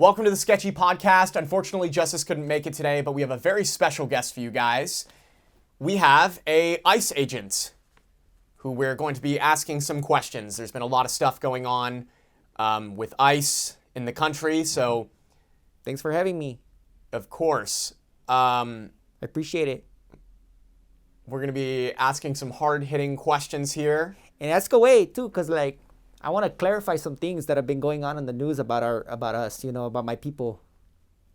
Welcome to the Sketchy podcast. Unfortunately, Justus couldn't make it today, but we have a very special guest for you guys. We have a ICE agent who we're going to be asking some questions. There's been a lot of stuff going on with ICE in the country, so... Thanks for having me. Of course. I appreciate it. We're going to be asking some hard-hitting questions here. And ask away, too, because, I want to clarify some things that have been going on in the news about us, about my people.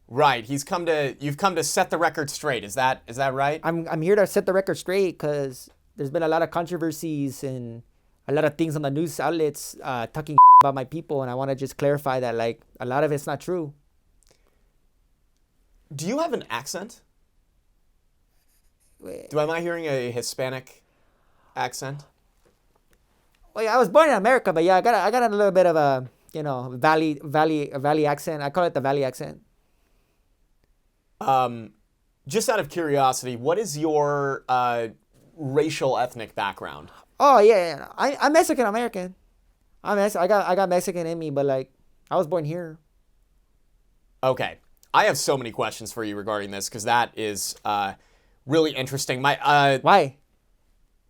Right. You've come to set the record straight. Is that right? I'm here to set the record straight because there's been a lot of controversies and a lot of things on the news outlets talking about my people, and I want to just clarify that, a lot of it's not true. Do you have an accent? Am I hearing a Hispanic accent? Well, yeah, I was born in America, but yeah, I got a little bit of a, valley accent. I call it the valley accent. Just out of curiosity, what is your racial ethnic background? Oh yeah. I'm Mexican American. I got Mexican in me, but I was born here. Okay, I have so many questions for you regarding this because that is really interesting. Why?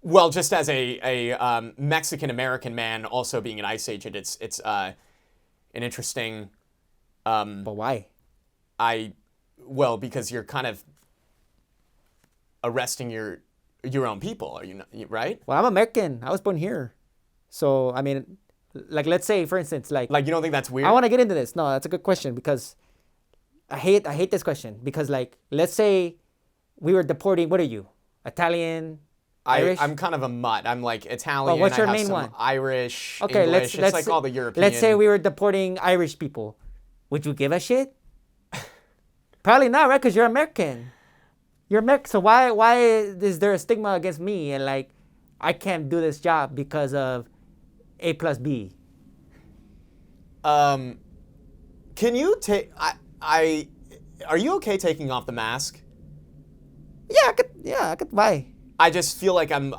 Well, just as a Mexican American man, also being an ICE agent, it's an interesting. But why? Because you're kind of arresting your own people, are you not, right? Well, I'm American. I was born here, so I mean, let's say, for instance, you don't think that's weird? I want to get into this. No, that's a good question because I hate this question because let's say we were deporting. What are you? Italian? Irish? I'm kind of a mutt. I'm Italian. Well, what's your I have main some one? Irish, okay, English. It's all the European. Let's say we were deporting Irish people. Would you give a shit? Probably not, right? Because you're American. You're American. So why is there a stigma against me and I can't do this job because of A plus B? Can you take? Are you okay taking off the mask? Yeah, I could. Why? I just feel like I'm,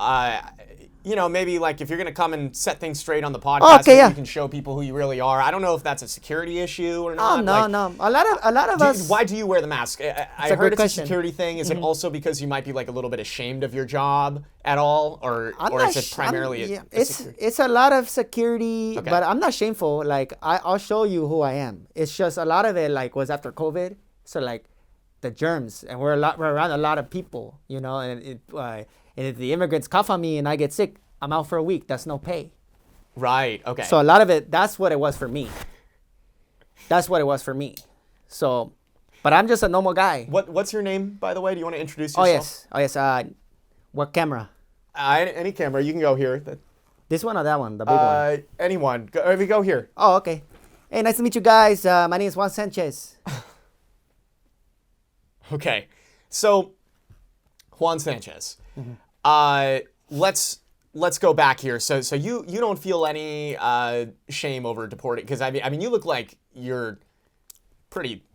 maybe if you're going to come and set things straight on the podcast, you can show people who you really are. I don't know if that's a security issue or not. Oh, no. A lot of us. Why do you wear the mask? I heard it's a security thing. Is it also because you might be a little bit ashamed of your job at all? Or is it primarily It's a lot of security, okay. But I'm not shameful. I'll show you who I am. It's just a lot of it was after COVID. So the germs, and we're around a lot of people, and if the immigrants cough on me and I get sick, I'm out for a week. That's no pay. Right. Okay. So a lot of it, that's what it was for me. So, but I'm just a normal guy. What's your name, by the way? Do you want to introduce yourself? Oh yes. What camera? Any camera. You can go here. This one or that one? The big one. Anyone. Go here. Oh, okay. Hey, nice to meet you guys. My name is Juan Sanchez. Okay, so Juan Sanchez. Mm-hmm. Let's go back here. So you don't feel any shame over deporting because I mean you look like you're pretty.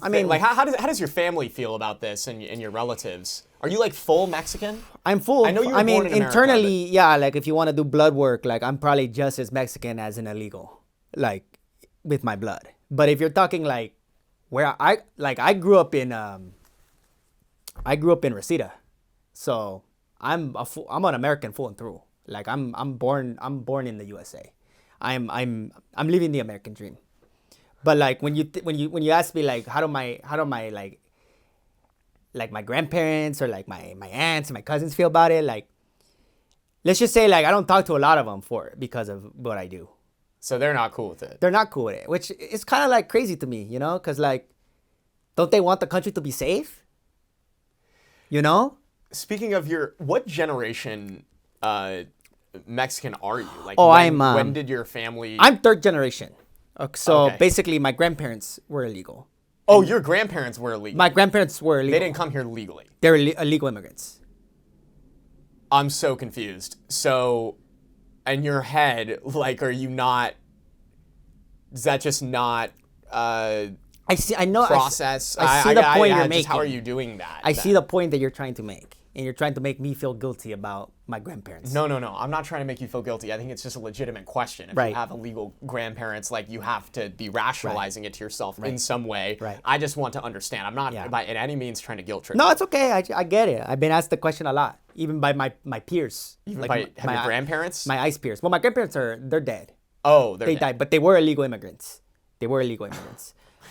I mean, how does your family feel about this and your relatives? Are you full Mexican? I'm full. I know you were born in America, internally, yeah. If you want to do blood work, I'm probably just as Mexican as an illegal, with my blood. But if you're talking where I grew up in Reseda, so I'm an American through and through. I'm born in the USA. I'm living the American dream. But when you ask me how do my my grandparents or my aunts and my cousins feel about it, let's just say I don't talk to a lot of them because of what I do. So they're not cool with it. They're not cool with it, which is kind of crazy to me, because don't they want the country to be safe? Speaking of what generation Mexican are you? When did your family? I'm third generation. So basically, my grandparents were illegal. Oh, your grandparents were illegal. My grandparents were illegal. They didn't come here legally. They're illegal immigrants. I'm so confused. So. In your head, are you not? Is that just not? I see. I know. Process. I see the point you're making. How are you doing that? I see the point that you're trying to make. and you're trying to make me feel guilty about my grandparents. No. I'm not trying to make you feel guilty. I think it's just a legitimate question. If you have illegal grandparents, like, you have to be rationalizing it to yourself in some way. Right. I just want to understand. I'm not by in any means trying to guilt trip. No, it's okay. I get it. I've been asked the question a lot, even by my peers. Even like by your grandparents? My ICE peers. Well, my grandparents they're dead. Oh, they died, but they were illegal immigrants.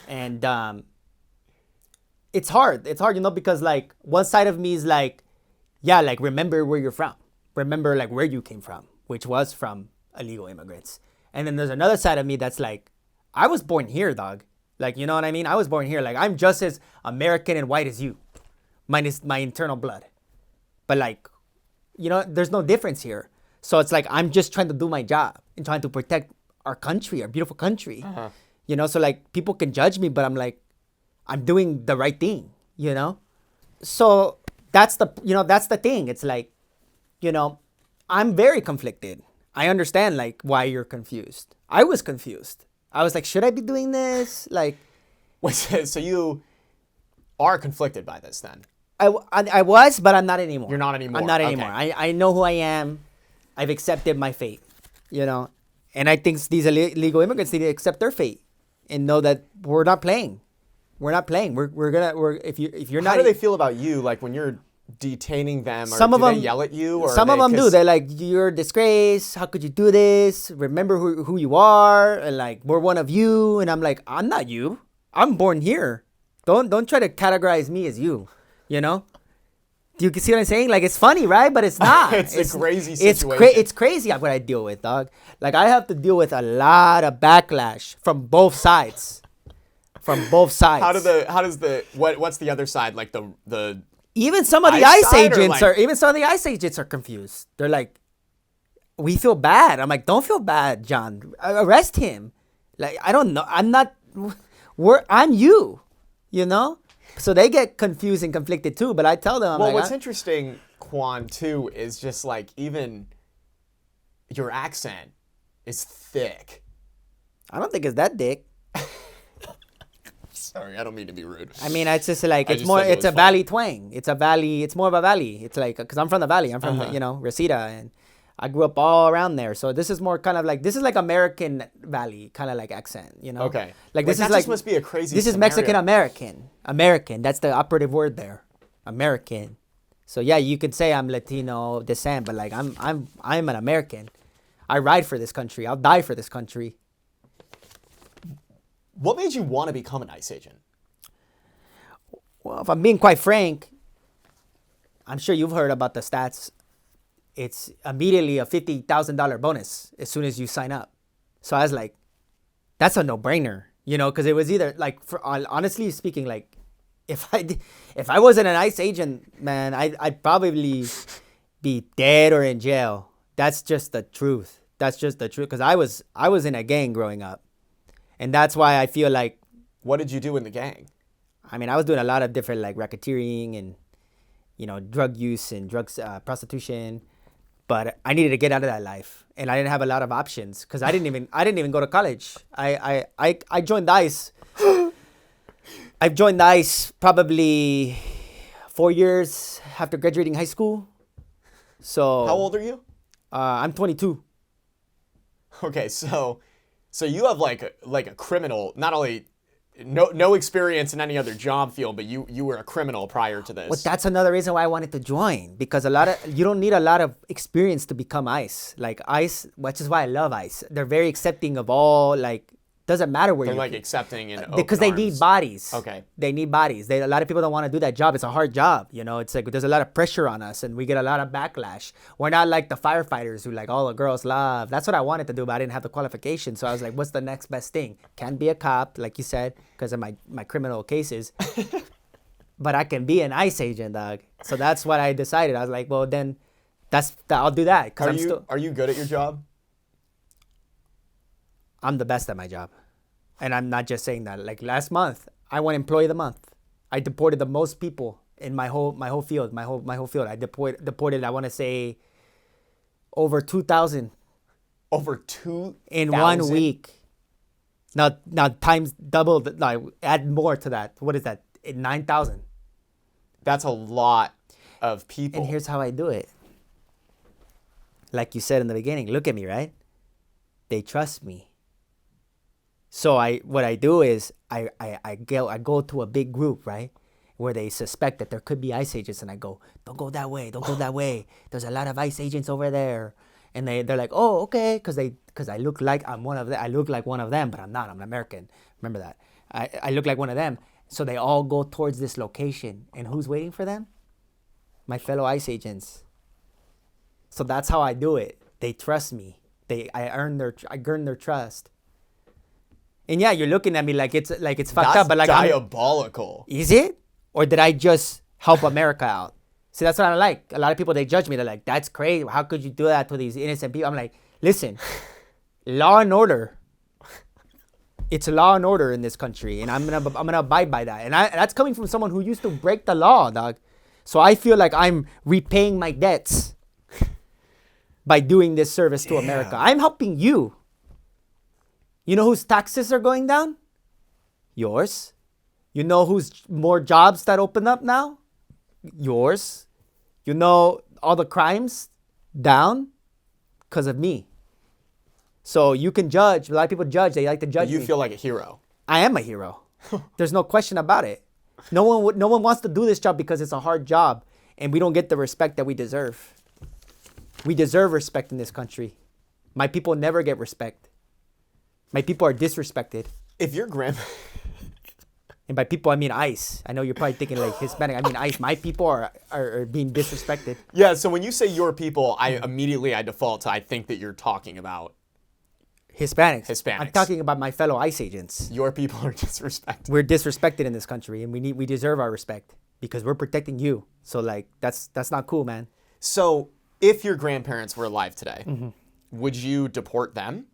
And it's hard. It's hard, because like one side of me is like, yeah, like remember where you're from. Remember like where you came from, which was from illegal immigrants. And then there's another side of me that's like, I was born here, dog. Like, you know what I mean? I was born here. Like, I'm just as American and white as you, minus my internal blood. But like, there's no difference here. So it's like, I'm just trying to do my job and trying to protect our country, our beautiful country. So like people can judge me, but I'm like, I'm doing the right thing, So that's the thing. It's like, I'm very conflicted. I understand like why you're confused. I was confused. I was like, should I be doing this? Like, wait, so you are conflicted by this then? I was, but I'm not anymore. You're not anymore. I'm not anymore. Okay. I know who I am. I've accepted my fate, and I think these illegal immigrants need to accept their fate and know that we're not playing. We're not playing. If you're not. How do they feel about you? Like when you're detaining them, or some do of them they yell at you? Or some of them do. They're like, "You're a disgrace. How could you do this? Remember who you are." And like, we're one of you. And I'm like, I'm not you. I'm born here. Don't try to categorize me as you. Do you see what I'm saying? Like, it's funny, right? But it's not. It's a crazy situation. It's crazy what I deal with, dog. Like, I have to deal with a lot of backlash from both sides. What's the other side? Like the even some of the ICE agents are confused. They're like, we feel bad. I'm like, don't feel bad, John. Arrest him. Like, I don't know. I'm you, So they get confused and conflicted too, but I tell them, what's interesting, Juan, too, is just like even your accent is thick. I don't think it's that thick. Sorry, I don't mean to be rude. I mean, it's just like, it's a valley twang. It's more of a valley. It's like, because I'm from the valley. I'm from, Reseda, and I grew up all around there. So this is more kind of like, this is like American Valley kind of like accent, Okay. Like this that is like, just must be a crazy this scenario. is Mexican-American. American. That's the operative word there. American. So yeah, you could say I'm Latino descent, but like I'm an American. I ride for this country. I'll die for this country. What made you want to become an ICE agent? Well, if I'm being quite frank, I'm sure you've heard about the stats. It's immediately a $50,000 bonus as soon as you sign up. So I was like, that's a no-brainer, because it was either like, honestly speaking, like if I wasn't an ICE agent, man, I'd probably be dead or in jail. That's just the truth. Because I was in a gang growing up. And that's why I feel like... What did you do in the gang? I mean, I was doing a lot of different like racketeering and, drug use and prostitution. But I needed to get out of that life. And I didn't have a lot of options because I didn't even go to college. I joined ICE. I've joined ICE probably 4 years after graduating high school. So... How old are you? I'm 22. Okay, so you have like a criminal, not only no experience in any other job field, but you were a criminal prior to this. Well, that's another reason why I wanted to join, because you don't need a lot of experience to become ICE. Like ICE, which is why I love ICE. They're very accepting of all, like, doesn't matter where they're you're like accepting and because they need bodies. Okay. They need bodies. A lot of people don't want to do that job. It's a hard job. It's like there's a lot of pressure on us and we get a lot of backlash. We're not like the firefighters who like all the girls love. That's what I wanted to do, but I didn't have the qualifications. So I was like, what's the next best thing? Can't be a cop, like you said, because of my criminal cases. But I can be an ICE agent, dog. So that's what I decided. I was like, well, then I'll do that. Are you good at your job? I'm the best at my job. And I'm not just saying that. Like last month, I won Employee of the Month. I deported the most people in my whole field. My whole field. I deported. I want to say over 2,000. Over 2,000 in 1 week. Now times double. Add more to that. What is that? 9,000. That's a lot. of people. And here's how I do it. Like you said in the beginning, look at me, right? They trust me. So what I do is I go to a big group, right? Where they suspect that there could be ICE agents, and I go, don't go that way, don't go that way. There's a lot of ICE agents over there. And they're like, oh, okay, because I look like I'm one of them. I look like one of them, but I'm not. I'm an American. Remember that. I look like one of them. So they all go towards this location. And who's waiting for them? My fellow ICE agents. So that's how I do it. They trust me. I earn their trust. And yeah, you're looking at me like it's fucked up, but like diabolical. Is it? Or did I just help America out? See, that's what I like. A lot of people, they judge me. They're like, that's crazy. How could you do that to these innocent people? I'm like, listen, law and order. It's law and order in this country, and I'm gonna abide by that. And that's coming from someone who used to break the law, dog. So I feel like I'm repaying my debts by doing this service to America. I'm helping you. You know whose taxes are going down? Yours. You know who's more jobs that open up now? Yours. You know all the crimes down because of me. So you can judge. A lot of people judge. They like to judge me. You feel like a hero. I am a hero. There's no question about it. No one wants to do this job because it's a hard job, and we don't get the respect that we deserve. We deserve respect in this country. My people never get respect. My people are disrespected. If your And by people, I mean ICE. I know you're probably thinking like Hispanic. I mean ICE. My people are being disrespected. Yeah, so when you say your people, I default to I think that you're talking about Hispanics. I'm talking about my fellow ICE agents. Your people are disrespected. We're disrespected in this country, and we deserve our respect because we're protecting you. So like that's not cool, man. So if your grandparents were alive today, would you deport them?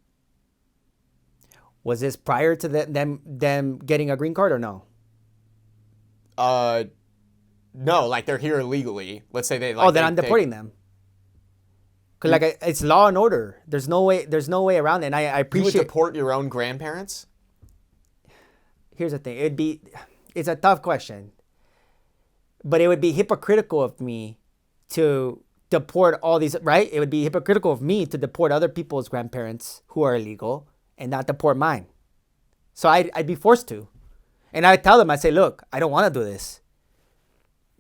Was this prior to them getting a green card or no? No, like they're here illegally. Let's say they then I'm deporting them. Cause like it's law and order. There's no way around it. And I appreciate. You would deport your own grandparents? Here's the thing. It's a tough question. But it would be hypocritical of me to deport all these, right? It would be hypocritical of me to deport other people's grandparents who are illegal and not deport mine. So I'd be forced to. And I tell them, I say, look, I don't want to do this.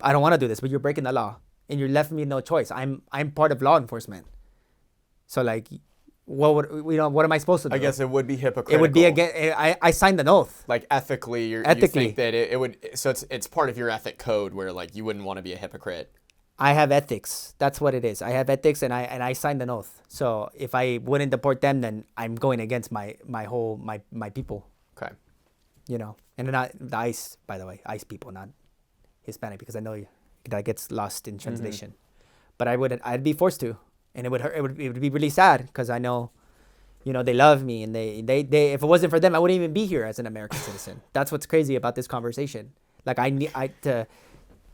I don't want to do this, but you're breaking the law. And you're left me no choice. I'm part of law enforcement. So like, what am I supposed to do? I guess it would be hypocritical. It would be again. I signed an oath. Like ethically, you think that it would. So it's part of your ethic code where like you wouldn't want to be a hypocrite. I have ethics. That's what it is. I have ethics, and I signed an oath. So if I wouldn't deport them, then I'm going against my people. Okay. You know, and not the ICE, by the way, ICE people, not Hispanic, because I know that gets lost in translation. But I'd be forced to, and it would hurt. It would be really sad because I know, you know, they love me, and they if it wasn't for them, I wouldn't even be here as an American citizen. That's what's crazy about this conversation. Like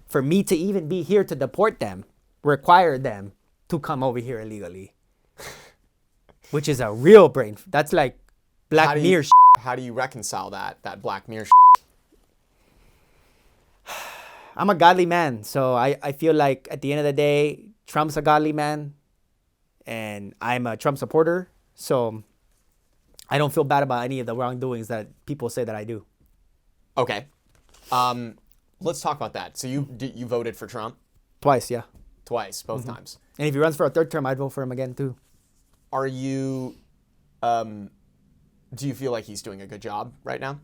for me to even be here to deport them, require them to come over here illegally, which is a real brain. That's like Black Mirror. How do you reconcile that Black Mirror? I'm a godly man, so I feel like at the end of the day, Trump's a godly man, and I'm a Trump supporter. So I don't feel bad about any of the wrongdoings that people say that I do. Okay. Let's talk about that. So you voted for Trump? Twice, yeah. Twice, both times. And if he runs for a third term, I'd vote for him again too. Are you, do you feel like he's doing a good job right now?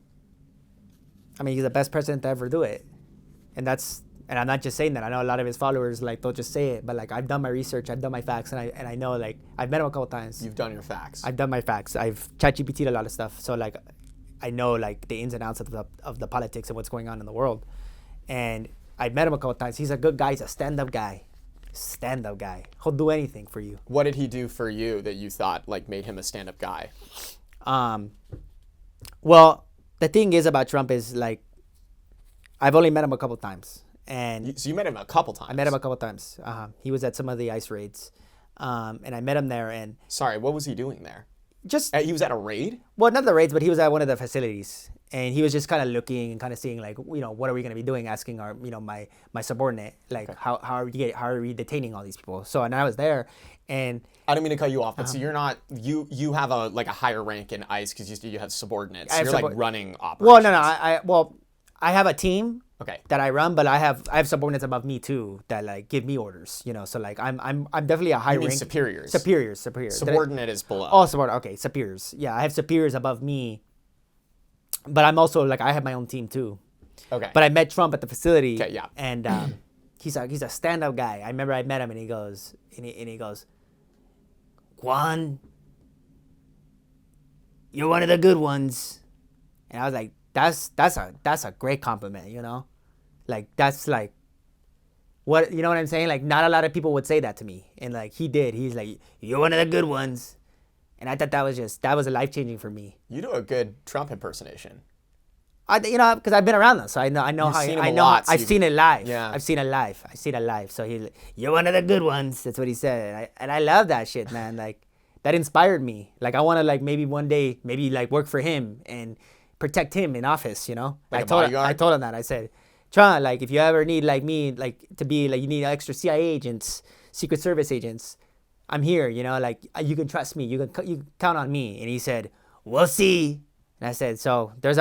I mean, he's the best president to ever do it. And I'm not just saying that. I know a lot of his followers, like, they'll just say it. But, like, I've done my research. I've done my facts. And I know, like, I've met him a couple times. You've done your facts. I've done my facts. I've ChatGPT'd a lot of stuff. So, like, I know, like, the ins and outs of the politics and what's going on in the world. And I've met him a couple times. He's a good guy. He's a stand-up guy. Stand-up guy. He'll do anything for you. What did he do for you that you thought, like, made him a stand-up guy? Well, the thing is about Trump is, like, I've only met him a couple times. So you met him a couple times? I met him a couple times. He was at some of the ICE raids. And I met him there. And sorry, what was he doing there? just He was at a raid? well, not the raids, but he was at one of the facilities, and he was just kind of looking and kind of seeing like, what are we gonna be doing? Asking our, my subordinate, like, how are we detaining all these people? So, and I was there, and I don't mean to cut you off, but so you're not, you have a higher rank in ICE because you have subordinates. So you're like running operations. well, no, I have a team. Okay. That I run, but I have subordinates above me too that like give me orders, So like I'm definitely a high rank. Superiors. Superiors. Subordinate is below. Oh, subordinate. Okay, superiors. Yeah, I have superiors above me, but I'm also like I have my own team too. Okay. But I met Trump at the facility. Okay, yeah. And he's a stand-up guy. I remember I met him, and he goes, Juan, you're one of the good ones, and I was like, that's a great compliment, like that's like what what I'm saying. Like not a lot of people would say that to me, and like he did. He's like, you're one of the good ones, and I thought that was a life-changing for me. You do a good Trump impersonation. Because I've been around them, so I know You've how seen him I a know. lot, so I've seen it live. Yeah. I've seen it live. So he's like, you're one of the good ones. That's what he said, and I love that shit, man. Like that inspired me. Like I want to like maybe one day like work for him and protect him in office, Like a bodyguard? I told him that. I said, Tron, like if you ever need like me, like to be like you need extra CIA agents, Secret Service agents, I'm here, like you can trust me. You can count on me. And he said, we'll see. And I said, so there's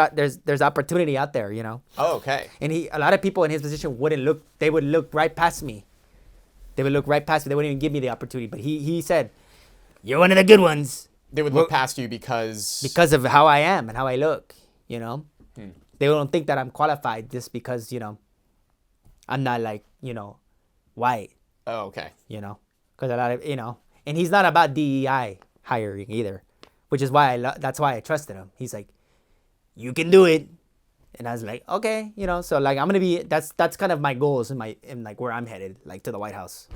opportunity out there, Oh, okay. And a lot of people in his position they would look right past me. They would look right past me. They wouldn't even give me the opportunity. But he said, you're one of the good ones. They would look past you because of how I am and how I look. They don't think that I'm qualified just because, I'm not like, white. Oh, okay. Because a lot of, and he's not about DEI hiring either, which is why that's why I trusted him. He's like, you can do it. And I was like, okay, so like, I'm going to be, that's kind of my goals in like where I'm headed, like to the White House.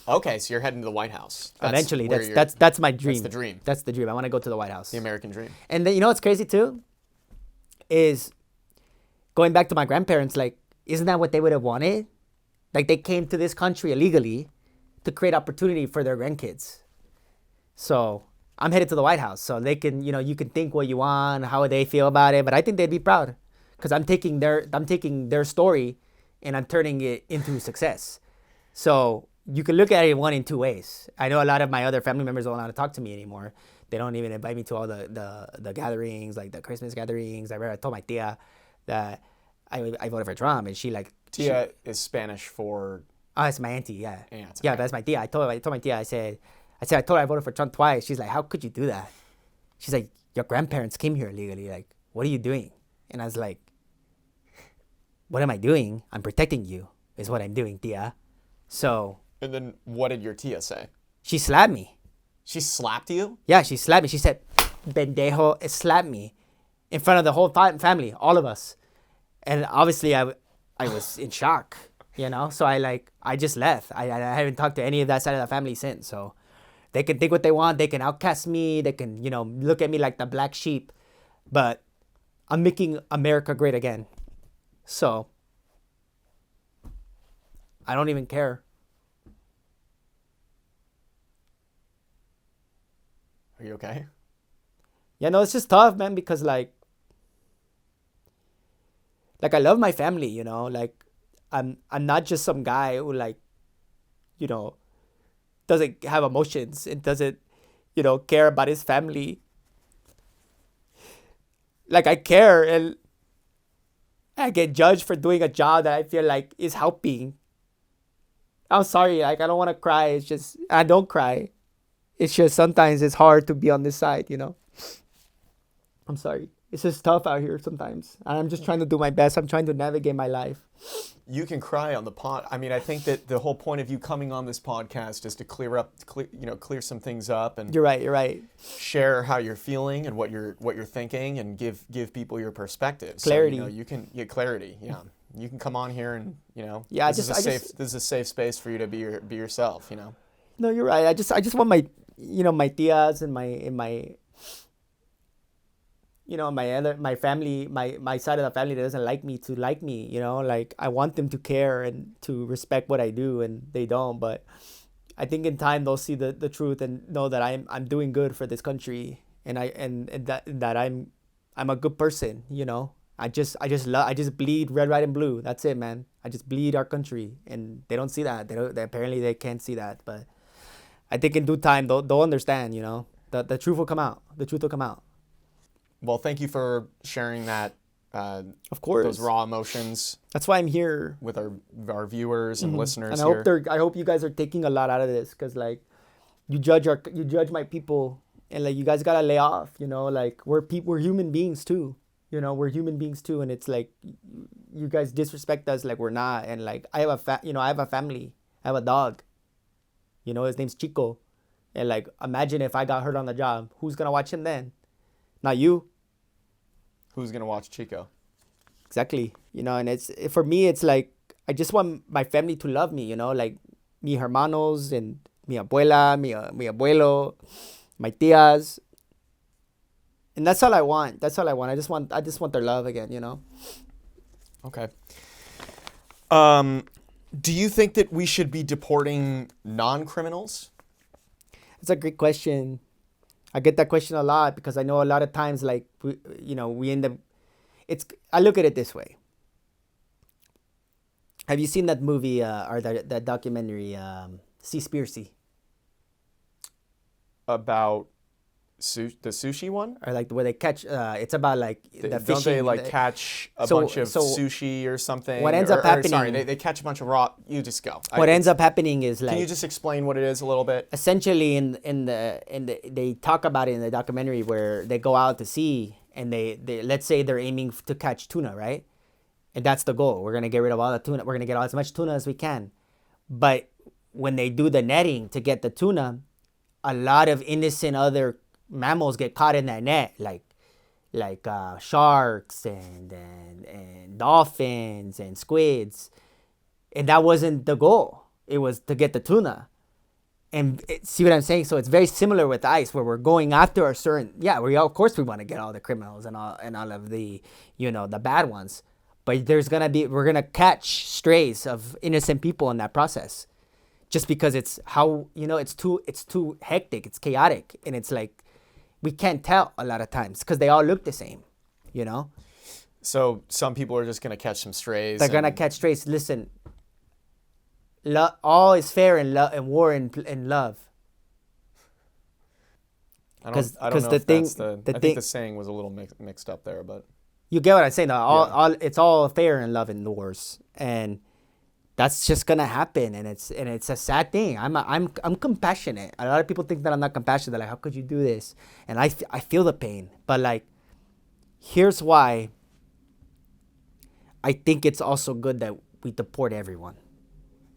Okay. So you're heading to the White House. Eventually. That's my dream. That's the dream. That's the dream. I want to go to the White House. The American dream. And then, what's crazy too? Is going back to my grandparents, like, isn't that what they would have wanted? Like, they came to this country illegally to create opportunity for their grandkids. So I'm headed to the White House, so they can, you can think what you want, how they feel about it, but I think they'd be proud because I'm taking their story and I'm turning it into success. So you can look at it one in two ways. I know a lot of my other family members don't want to talk to me anymore. They don't even invite me to all the gatherings, like the Christmas gatherings. I told my tia that I voted for Trump, and she like... Tia is Spanish for... Oh, it's my auntie, yeah. Aunt, Yeah, okay. that's my tia. I told my tia, I told her I voted for Trump twice. She's like, how could you do that? She's like, your grandparents came here illegally. Like, what are you doing? And I was like, what am I doing? I'm protecting you, is what I'm doing, tia. So... And then what did your tia say? She slapped me. She slapped you? Yeah, she slapped me. She said, pendejo, slapped me in front of the whole family, all of us. And obviously I was in shock, So I just left. I haven't talked to any of that side of the family since. So they can think what they want. They can outcast me. They can, look at me like the black sheep. But I'm making America great again. So I don't even care. Are you okay? Yeah, no, it's just tough, man, because like I love my family, like I'm not just some guy who like, doesn't have emotions and doesn't, care about his family. Like I care, and I get judged for doing a job that I feel like is helping. I'm sorry, like I don't want to cry. It's just, I don't cry. It's just sometimes it's hard to be on this side, I'm sorry. It's just tough out here sometimes. And I'm just trying to do my best. I'm trying to navigate my life. You can cry on the pod. I mean, I think that the whole point of you coming on this podcast is to clear some things up and You're right. share how you're feeling and what you're thinking and give people your perspective. Clarity. So, you can get clarity. Yeah. You can come on here and, Yeah, this is a safe space for you to be yourself, No, you're right. I just want my, my tias and my my family, my side of the family that doesn't like me to like me, like I want them to care and to respect what I do, and they don't. But I think in time they'll see the truth and know that I'm doing good for this country, and that I'm a good person, you know. I just bleed red, white, and blue. That's it, man. I just bleed our country, and they don't see that. Apparently they can't see that, but I think in due time they'll understand, you know. The truth will come out. The truth will come out. Well, thank you for sharing that. Of course, those raw emotions. That's why I'm here with our viewers and listeners. And I hope you guys are taking a lot out of this, because like you judge my people, and like you guys gotta lay off. You know, like we're human beings too. You know, we're human beings too, and it's like you guys disrespect us like we're not. And like I have a family. I have a dog. You know, his name's Chico, and like imagine if I got hurt on the job, who's gonna watch him then? Not you. Who's gonna watch Chico? Exactly. You know, and for me, it's like I just want my family to love me. You know, like mi hermanos and mi abuela, mi abuelo, my tias. And that's all I want. That's all I want. I just want their love again, you know? Okay. Do you think that we should be deporting non-criminals? That's a great question. I get that question a lot, because I know a lot of times, like, we end up... I look at it this way. Have you seen that movie or that documentary, Seaspiracy? About... the sushi one, or like where they catch it's about like the fishing. Don't they like catch a bunch of sushi or something? What ends up happening? Sorry, they catch a bunch of raw. You just go. What ends up happening is like. Can you just explain what it is a little bit? Essentially, they talk about it in the documentary where they go out to sea, and they let's say they're aiming to catch tuna, right? And that's the goal. We're gonna get rid of all the tuna. We're gonna get as much tuna as we can. But when they do the netting to get the tuna, a lot of innocent other mammals get caught in that net, like sharks and dolphins and squids, and that wasn't the goal. It was to get the tuna. And see what I'm saying? So it's very similar with ice, where we're going after a certain. Yeah, of course we want to get all the criminals and all of the the bad ones, but we're gonna catch strays of innocent people in that process, just because it's how it's too hectic, it's chaotic, and it's like. We can't tell a lot of times because they all look the same, you know? So some people are just going to catch some strays. They're going to catch strays. Listen, all is fair in war and love. I don't know if that's I think the saying was a little mixed up there, but... You get what I'm saying? It's all fair in love and wars. And that's just gonna happen, and it's a sad thing. I'm compassionate. A lot of people think that I'm not compassionate. They're like, how could you do this? And I feel the pain. But like, here's why I think it's also good that we deport everyone.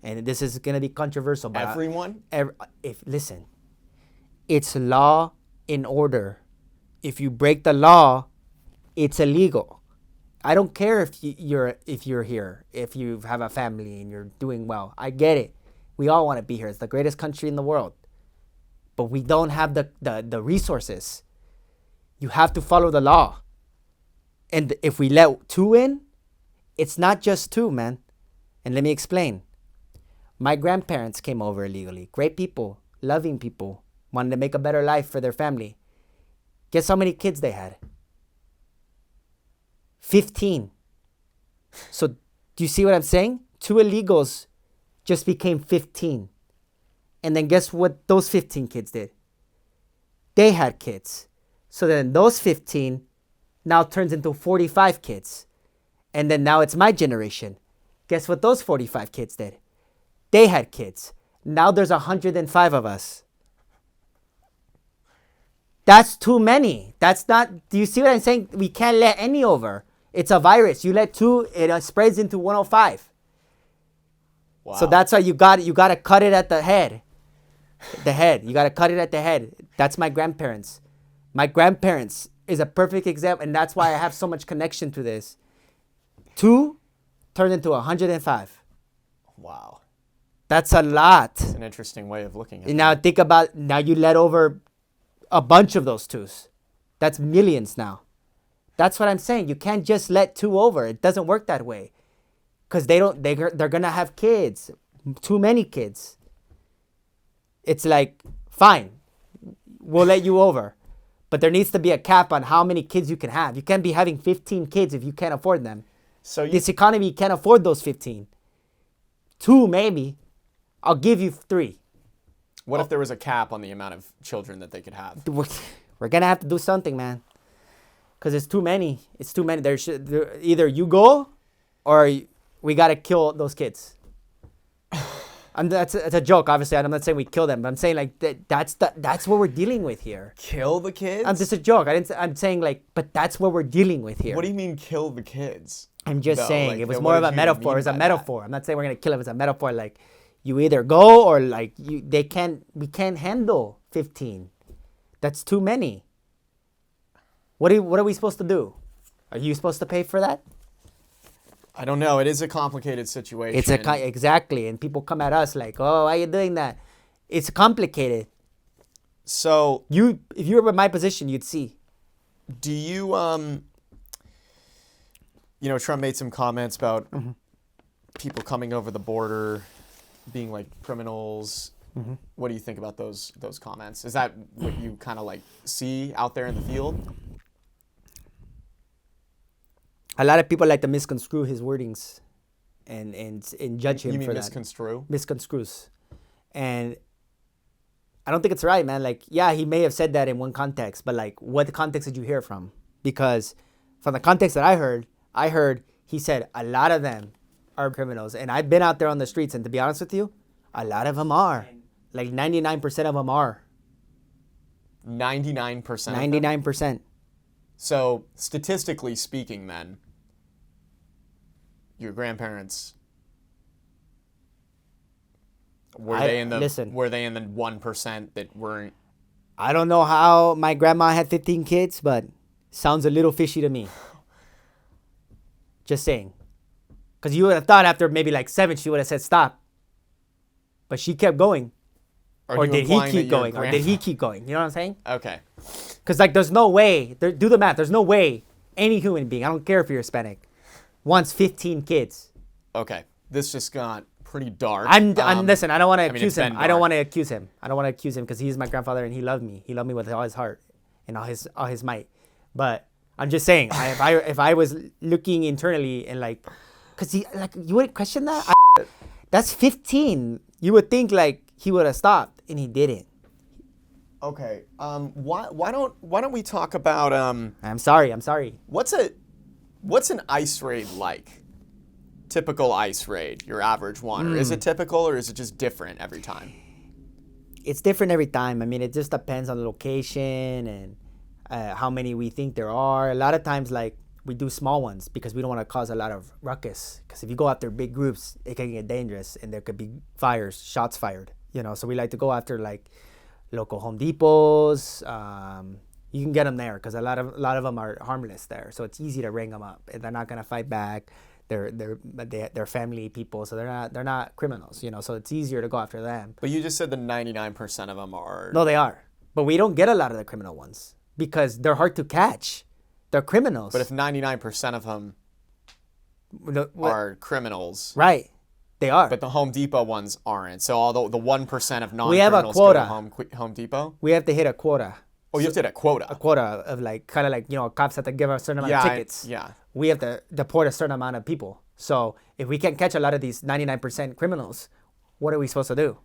And this is gonna be controversial. But everyone? Listen, it's law and order. If you break the law, it's illegal. I don't care if you're here, if you have a family and you're doing well. I get it. We all want to be here. It's the greatest country in the world. But we don't have the resources. You have to follow the law. And if we let 2 in, it's not just 2, man. And let me explain. My grandparents came over illegally. Great people, loving people, wanted to make a better life for their family. Guess how many kids they had? 15. So do you see what I'm saying? 2 illegals just became 15. And then guess what those 15 kids did? They had kids. So then those 15 now turns into 45 kids. And then now it's my generation. Guess what those 45 kids did? They had kids. Now there's 105 of us. That's too many. That's not, do you see what I'm saying? We can't let any over. It's a virus. You let 2, it spreads into 105. Wow. So that's why you got to cut it at the head. The head. You got to cut it at the head. That's my grandparents. My grandparents is a perfect example, and that's why I have so much connection to this. 2 turned into 105. Wow. That's a lot. It's an interesting way of looking at it. And now think about, now you let over a bunch of those 2s. That's millions now. That's what I'm saying. You can't just let 2 over. It doesn't work that way. Because they're going to have kids. Too many kids. It's like, fine, we'll let you over. But there needs to be a cap on how many kids you can have. You can't be having 15 kids if you can't afford them. So This economy can't afford those 15. 2 maybe. I'll give you 3. what if there was a cap on the amount of children that they could have? We're gonna have to do something, man. Cause it's too many. It's too many. Either you go, or we gotta kill those kids. That's a joke, obviously. I'm not saying we kill them, but I'm saying like that's what we're dealing with here. Kill the kids? I'm just a joke. I'm saying like, but that's what we're dealing with here. What do you mean kill the kids? I'm just saying like, it was what more of did a you metaphor. mean It's a by metaphor. I'm not saying we're gonna kill them. It's a metaphor. Like you either go or like we can't handle 15. That's too many. What are we supposed to do? Are you supposed to pay for that? I don't know. It is a complicated situation. Exactly, and people come at us like, "Oh, why are you doing that?" It's complicated. So if you were in my position, you'd see. do you Trump made some comments about people coming over the border being like criminals. What do you think about those comments? Is that what you kind of like see out there in the field? A lot of people like to misconstrue his wordings and judge him You mean for that. misconstrue? Misconstrues. And I don't think it's right, man. Like, yeah, he may have said that in one context, but like, what context did you hear from? Because from the context that I heard he said a lot of them are criminals. And I've been out there on the streets, and to be honest with you, a lot of them are. Like 99% of them are. 99%? 99%. So statistically speaking then, your grandparents, were they in the 1% that weren't? I don't know how my grandma had 15 kids, but sounds a little fishy to me. Just saying. Because you would have thought after maybe like 7, she would have said stop. But she kept going. Or did he keep going? Or did he keep going? You know what I'm saying? Okay. Because like there's no way, do the math, there's no way any human being, I don't care if you're Hispanic, wants 15 kids. Okay. This just got pretty dark. Listen, I don't want to accuse him. I don't dark. want to accuse him. I don't want to accuse him because he's my grandfather and he loved me. He loved me with all his heart and all his might. But I'm just saying, if I was looking internally and like, because you wouldn't question that? That's 15. You would think like he would have stopped and he didn't. Okay. Why don't we talk about I'm sorry. what's an ice raid like? Typical ice raid, your average one. Or is it typical or is it just different every time? It's different every time. I mean, it just depends on the location and how many we think there are. A lot of times, like, we do small ones because we don't want to cause a lot of ruckus. Because if you go after big groups, it can get dangerous and there could be shots fired. You know, so we like to go after, like, local Home Depots. You can get them there because a lot of them are harmless there. So it's easy to ring them up and they're not going to fight back. They're family people, so they're not criminals, you know. So it's easier to go after them. But you just said the 99% of them are. No, they are. But we don't get a lot of the criminal ones because they're hard to catch. They're criminals. But if 99% of them are criminals, right? They are. But the Home Depot ones aren't. So although the 1% of non-criminals we have a quota. Go to Home Depot. We have to hit a quota. Oh, you have to hit a quota. A quota of like kind of like, you know, cops have to give a certain amount of tickets. We have to deport a certain amount of people. So if we can't catch a lot of these 99% criminals, what are we supposed to do?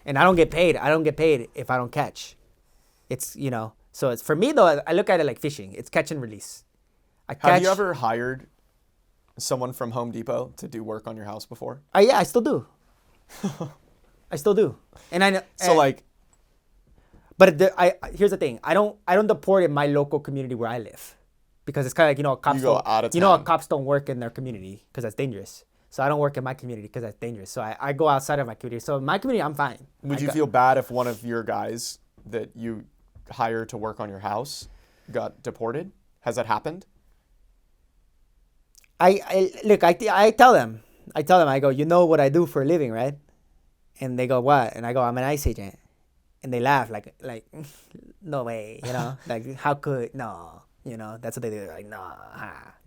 And I don't get paid. I don't get paid if I don't catch. It's, you know, so it's for me though, I look at it like fishing. It's catch and release. Have you ever hired someone from Home Depot to do work on your house before? Yeah, I still do. I still do. And I know. So like. But here's the thing. I don't deport in my local community where I live. Because it's kind of like, you know, cops don't work in their community because that's dangerous. So I don't work in my community because that's dangerous. So I go outside of my community. So in my community, I'm fine. Would you feel bad if one of your guys that you hire to work on your house got deported? Has that happened? I tell them, I go, you know what I do for a living, right? And they go, what? And I go, I'm an ICE agent. And they laugh like, no way, you know? Like, how could, no. You know, that's what they do. Like, nah,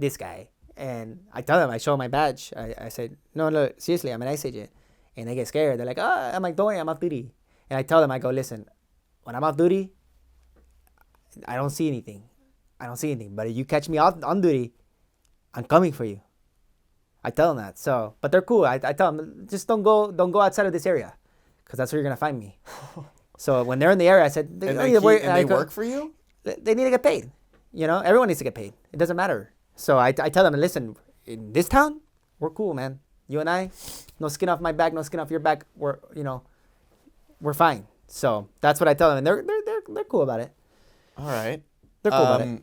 this guy. And I tell them, I show my badge. I said, no, seriously, I'm an ICE agent. And they get scared. They're like, I'm like, don't worry, I'm off duty. And I tell them, I go, listen, when I'm off duty, I don't see anything. But if you catch me off on duty, I'm coming for you. I tell them that. So, but they're cool. I tell them, just don't go outside of this area, because that's where you're gonna find me. So when they're in the area, I said, they work for you? They need to get paid. Everyone needs to get paid. It doesn't matter. So I tell them, listen, in this town, we're cool, man. You and I, no skin off my back, no skin off your back. We're fine. So that's what I tell them, and they're cool about it. All right. They're cool about it.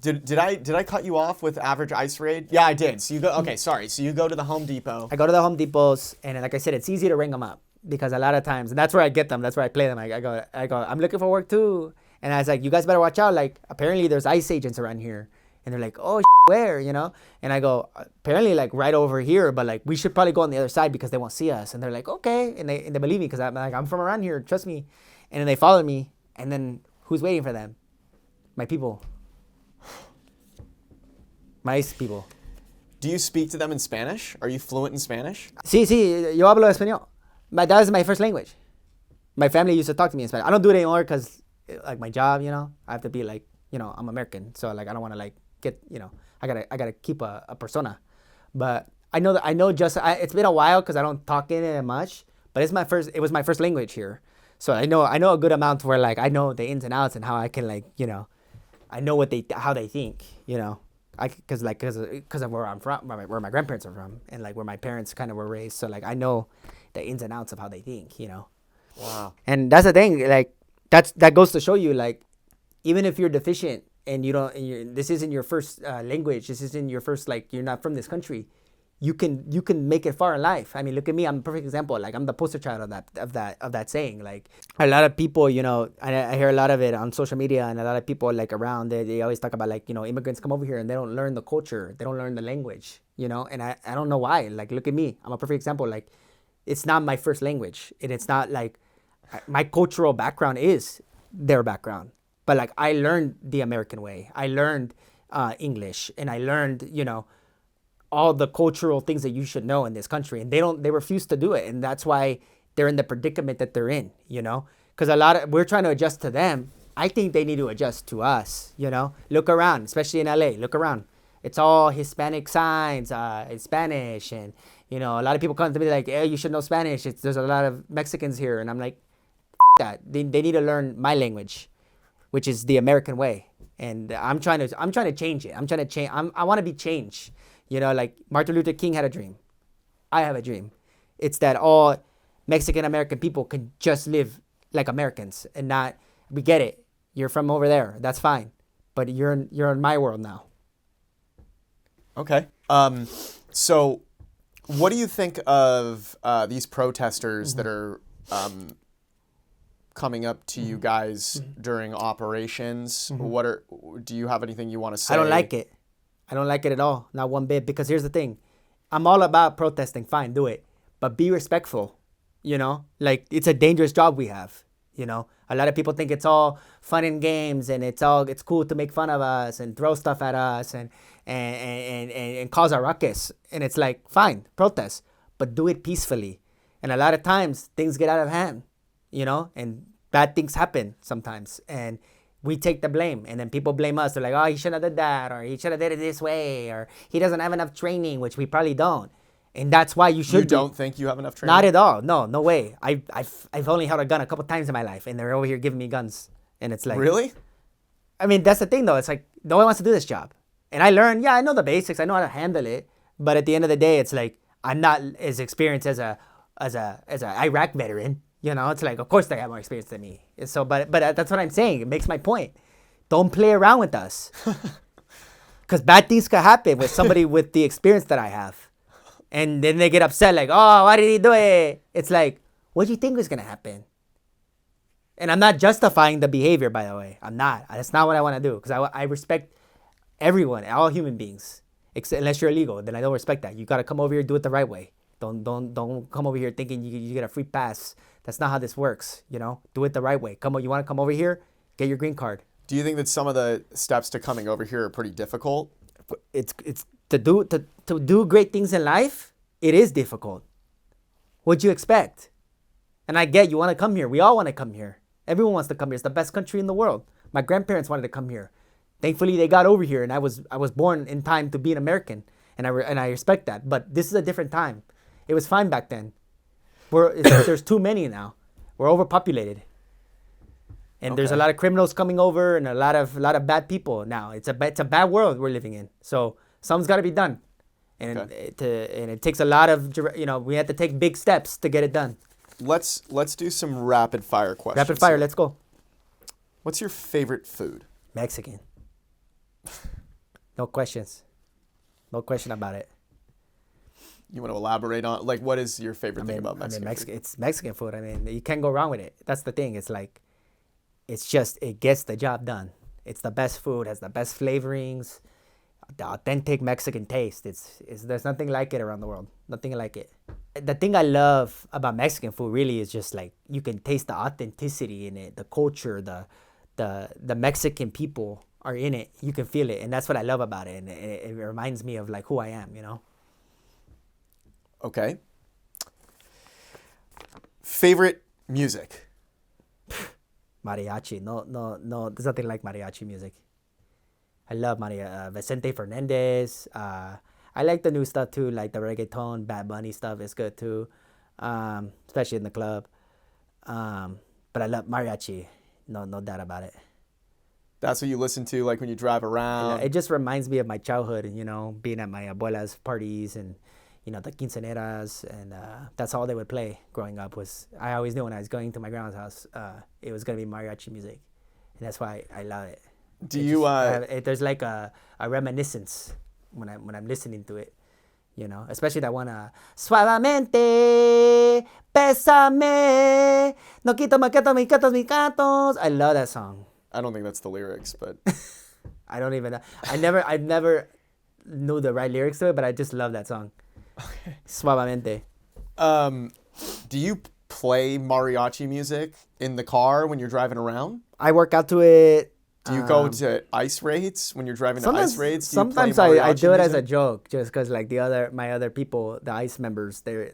Did I cut you off with average ice raid? Yeah, I did. So you go. Okay, sorry. So you go to the Home Depot. I go to the Home Depots, and like I said, it's easy to ring them up, because a lot of times, and that's where I get them. That's where I play them. I go. I'm looking for work too, and I was like, you guys better watch out. Like, apparently there's ICE agents around here, and they're like, oh, where, And I go, apparently like right over here, but like we should probably go on the other side because they won't see us. And they're like, okay, and they believe me, because I'm from around here. Trust me. And then they follow me, and then who's waiting for them? My people. My ICE people. Do you speak to them in Spanish? Are you fluent in Spanish? Sí, yo hablo español. That is my first language. My family used to talk to me in Spanish. I don't do it anymore because, like, my job, I have to be like, I'm American, so like I don't want to like get, I gotta keep a persona. But I know just it's been a while because I don't talk in it much. But it was my first language here, so I know a good amount where like I know the ins and outs and how I can like I know how they think, because of where I'm from, where my grandparents are from, and like where my parents kind of were raised. So like I know the ins and outs of how they think, Wow. And that's the thing. Like that goes to show you, like, even if you're deficient and this isn't your first language, this isn't your first, like, you're not from this country, you can make it far in life. I mean, look at me. I'm a perfect example. Like, I'm the poster child of that saying. Like, a lot of people, I hear a lot of it on social media, and a lot of people like around, they always talk about like, immigrants come over here and they don't learn the culture, they don't learn the language, and I don't know why. Like, look at me. I'm a perfect example. Like, it's not my first language, and it's not like my cultural background is their background, but like I learned the American way. I learned English, and I learned all the cultural things that you should know in this country, and they refuse to do it, and that's why they're in the predicament that they're in, because we're trying to adjust to them. I think they need to adjust to us. Look around, especially in LA. Look around, it's all Hispanic signs in Spanish, and a lot of people come to me like, hey, you should know Spanish, there's a lot of Mexicans here, and I'm like, that they need to learn my language, which is the American way, and I'm trying to change it. I want to be changed. Like Martin Luther King had a dream. I have a dream. It's that all Mexican American people can just live like Americans and not. We get it. You're from over there. That's fine, but you're in my world now. Okay. So, what do you think of these protesters that are coming up to you guys during operations? Do you have anything you want to say? I don't like it. I don't like it at all, not one bit, because here's the thing. I'm all about protesting, fine, do it, but be respectful, Like, it's a dangerous job we have, A lot of people think it's all fun and games, and it's cool to make fun of us and throw stuff at us and cause a ruckus. And it's like, fine, protest, but do it peacefully. And a lot of times, things get out of hand, and bad things happen sometimes. And we take the blame, and then people blame us. They're like, oh, he shouldn't have did that, or he should have did it this way, or he doesn't have enough training, which we probably don't. And that's why you should. You don't think you have enough training? Not at all. No way. I've only held a gun a couple times in my life, and they're over here giving me guns, and it's like, really? I mean, that's the thing though. It's like no one wants to do this job, and I learned. Yeah, I know the basics. I know how to handle it, but at the end of the day, it's like I'm not as experienced as a Iraq veteran. It's like, of course they have more experience than me. So, but that's what I'm saying. It makes my point. Don't play around with us, because bad things could happen with somebody with the experience that I have. And then they get upset, like, oh, why did he do it? It's like, what do you think was going to happen? And I'm not justifying the behavior, by the way. I'm not. That's not what I want to do, because I respect everyone, all human beings, unless you're illegal. Then I don't respect that. You got to come over here, do it the right way. Don't come over here thinking you get a free pass. That's not how this works. Do it the right way. You want to come over here, get your green card. Do you think that some of the steps to coming over here are pretty difficult? It's to do great things in life. It is difficult. What'd you expect? And I get you want to come here. We all want to come here. Everyone wants to come here. It's the best country in the world. My grandparents wanted to come here. Thankfully, they got over here, and I was born in time to be an American, and I respect that. But this is a different time. It was fine back then. There's too many now. We're overpopulated, and there's a lot of criminals coming over, and a lot of bad people now. It's a bad world we're living in. So something's got to be done, and it takes a lot of we have to take big steps to get it done. Let's do some rapid fire questions. Rapid fire, let's go. What's your favorite food? Mexican. No questions. No question about it. You want to elaborate on, like, what is your favorite thing about Mexican food? It's Mexican food. I mean, you can't go wrong with it. That's the thing. It's like, it gets the job done. It's the best food, has the best flavorings, the authentic Mexican taste. There's nothing like it around the world. Nothing like it. The thing I love about Mexican food really is just like, you can taste the authenticity in it, the culture, the Mexican people are in it. You can feel it, and that's what I love about it. And it reminds me of like who I am, Okay. Favorite music? Mariachi. No. There's nothing like mariachi music. I love Vicente Fernandez. I like the new stuff too, like the reggaeton, Bad Bunny stuff is good too, especially in the club. But I love mariachi. No doubt about it. That's what you listen to, like when you drive around. It just reminds me of my childhood, and being at my abuela's parties and the quinceaneras, and that's all they would play growing up. I always knew when I was going to my grandma's house, it was gonna be mariachi music, and that's why I love it. There's like a reminiscence when I'm listening to it, especially that one, Suavemente, Bésame, no quito mis gatos. I love that song. I don't think that's the lyrics, but I don't even know. I never knew the right lyrics to it, but I just love that song. Okay. Suavemente. Do you play mariachi music in the car when you're driving around? I work out to it. Do you go to ice raids when you're driving to ice raids? Sometimes I do it as a joke, just because like my other people, the ice members, they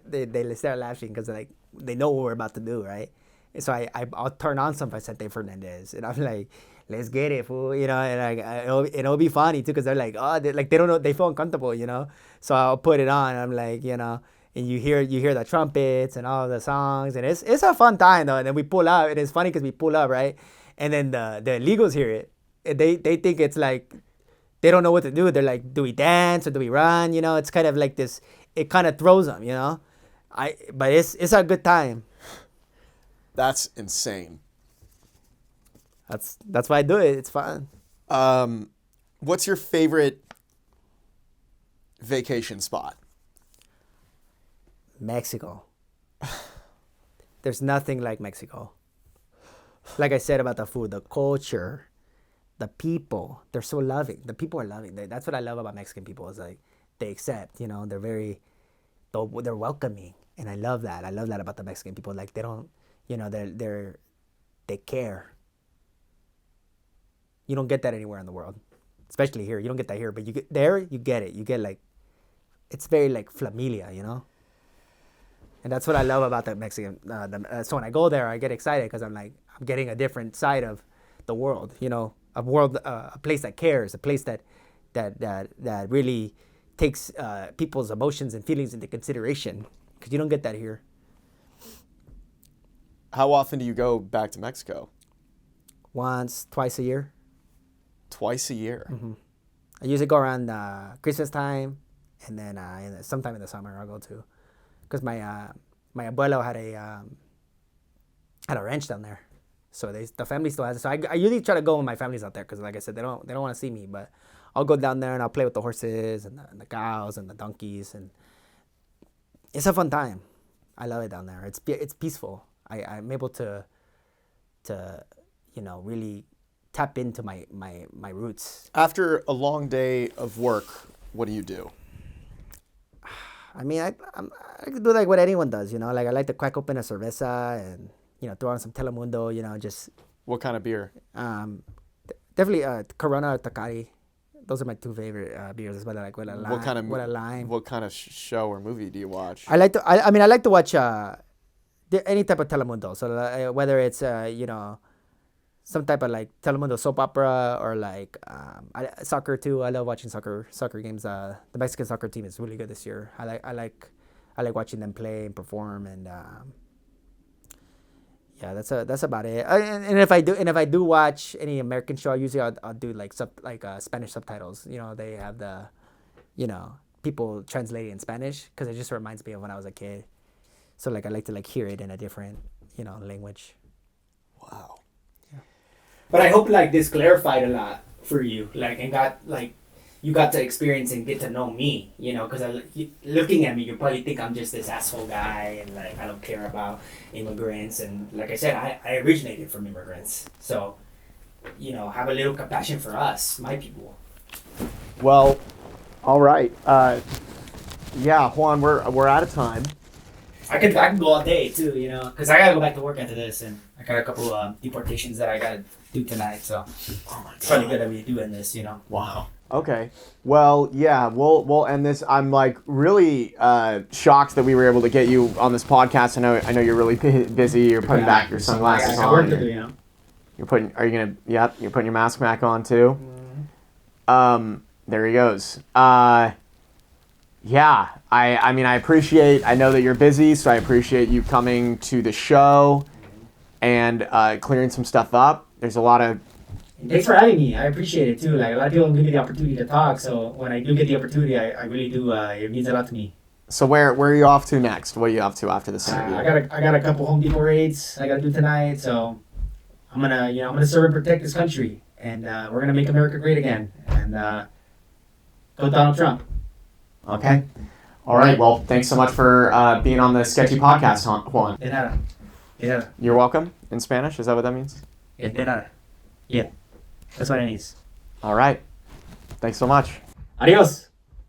start laughing because like they know what we're about to do, right? So I'll turn on some Vicente Fernandez, and I'm like, let's get it, fool, and it'll be funny too, because they're like, they don't know, they feel uncomfortable, So I'll put it on, and I'm like, and you hear the trumpets and all the songs, and it's a fun time though. And then we pull up, and it's funny because we pull up, right? And then the illegals hear it, and they think it's like, they don't know what to do. They're like, do we dance or do we run? It's kind of like this. It kind of throws them, But it's a good time. That's insane. That's why I do it. It's fun. What's your favorite vacation spot? Mexico. There's nothing like Mexico. Like I said about the food, the culture, the people, they're so loving. The people are loving. That's what I love about Mexican people, is like they accept, they're they're welcoming. And I love that. I love that about the Mexican people. Like they don't, they care. You don't get that anywhere in the world, especially here. You don't get that here, but you get it. You get like, it's very like familia, And that's what I love about the Mexican. So when I go there, I get excited because I'm like, I'm getting a different side of the world, a place that cares, a place that really takes people's emotions and feelings into consideration, because you don't get that here. How often do you go back to Mexico? Once, twice a year. Twice a year? Mm-hmm. I usually go around Christmas time, and then sometime in the summer I'll go too, because my abuelo had a ranch down there, so the family still has it. So I usually try to go when my family's out there, because like I said, they don't want to see me, but I'll go down there and I'll play with the horses and the cows and the donkeys, and it's a fun time. I love it down there. It's peaceful. I'm able to really tap into my roots. After a long day of work, what do you do? I mean, I do like what anyone does, Like I like to crack open a cerveza and throw on some Telemundo, just. What kind of beer? Definitely Corona or Tecate. Those are my two favorite beers, as well. Like with a lime. What kind of show or movie do you watch? I like to watch any type of Telemundo. So whether it's some type of like Telemundo soap opera or like soccer too. I love watching soccer games. The Mexican soccer team is really good this year. I like watching them play and perform, and yeah, that's about it. And if I do watch any American show, usually I'll do like Spanish subtitles. You know, they have the, you know, people translating in Spanish because it just reminds me of when I was a kid. So like I like to like hear it in a different, you know, language. Wow. Yeah. But I hope like this clarified a lot for you, like, and got like you got to experience and get to know me, you know, because looking at me, you probably think I'm just this asshole guy and like I don't care about immigrants, and like I said, I originated from immigrants, so you know, have a little compassion for us, my people. Well, all right. Yeah, Juan, we're out of time. I could go all day too, you know, because I gotta go back to work after this, and I got a couple deportations that I gotta do tonight, so it's probably good that we're doing this, you know. Wow. Okay. Well, yeah, we'll end this. I'm like really shocked that we were able to get you on this podcast. I know you're really busy. You're putting back your sunglasses on. Work to do, you know. You're putting your mask back on too. There he goes. Yeah, I mean, I know that you're busy, so I appreciate you coming to the show and clearing some stuff up. There's a lot of... Thanks for having me. I appreciate it too. Like, a lot of people don't give me the opportunity to talk, so when I do get the opportunity, I really do. It means a lot to me. So where are you off to next? What are you up to after this interview? I got a couple Home Depot raids I gotta do tonight, so I'm gonna serve and protect this country, and we're gonna make America great again, and go Donald Trump. Okay. All right. Well, thanks so much for being on the Sketchy podcast, Juan. De nada. De nada. You're welcome in Spanish. Is that what that means? De nada. Yeah. That's what it means. All right. Thanks so much. Adios.